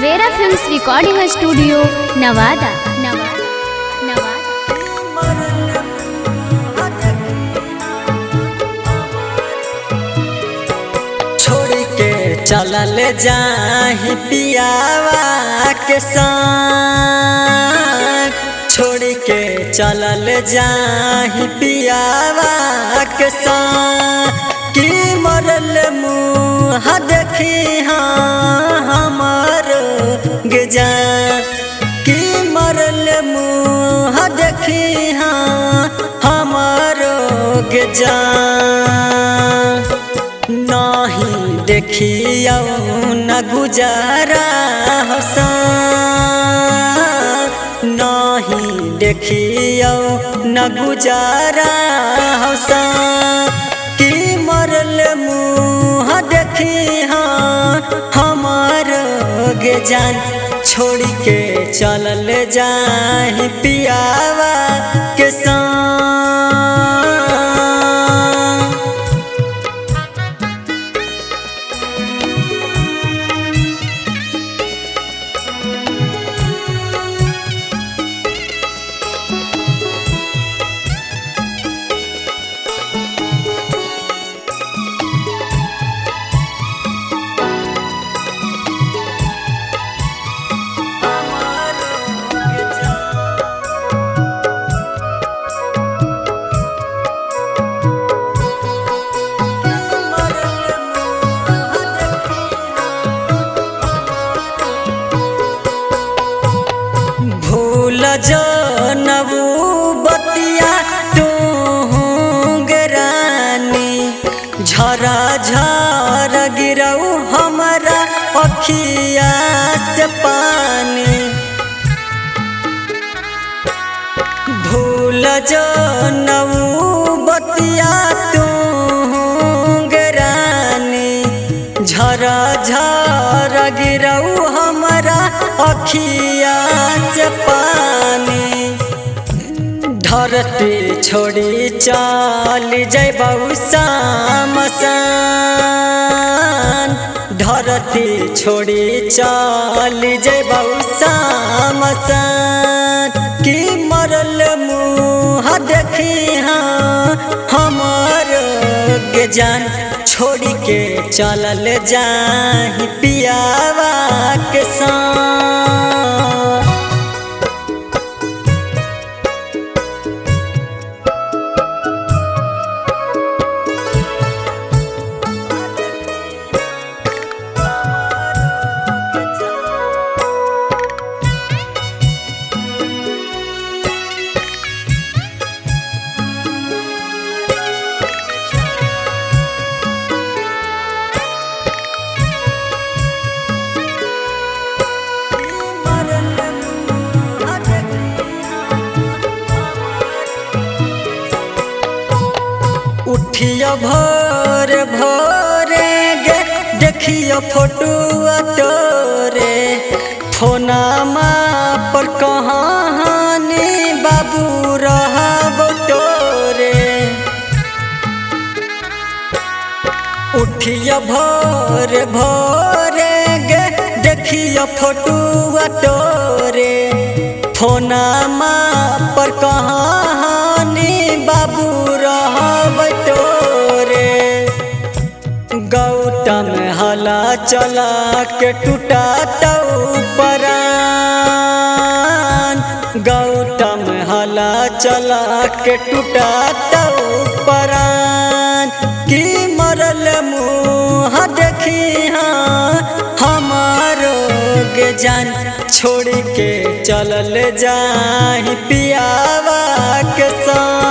अलवेरा films recording studio Nawada. छोड़ के चलल जाहि पियावा के संग, छोड़ के चलल जाहि पियावा के संग, कि मरल मुँह देखी हमर गजान, कि मरल मुँह देखी हमर गजान। नहीं देखियो न गुजारा हसन, नहीं देखियो न गुजारा हसन, कि मरल मुँह देखी हमार गजान। छोड़ के चलल जाहि पियावा के संग। जनबू बतिया टूंगरानी, झरा झर गिरऊ हमारा अखिया से पानी। भूल जनबू बतिया टूंगरानी, झरा झर गिरऊ हमारा अखिया से पानी। धरती छोड़ी चल जैबऊ शमशान, धरती छोड़ी चल जैबऊ शमशान, कि मरल मुँह देखी हमर गजान। छोड़ के चलल जाहि पियावा के संग। उठियो भोर भोरे गे देखियो फोटुआ तोरे, फोनमा पर कहानी बाबू रहबो तोरे। उठियो भोर भोरे गे देखियो फोटुआ तोरे, फोनमा पर कहानी बाबू रहब तोरे। गौतम हला चला के टूटा तौ परान, गौतम हला चला के टूटा तौ परान, कि मरल मुँह देखी हमार गजान। छोड़ के चलल जाहि पियावा के संग।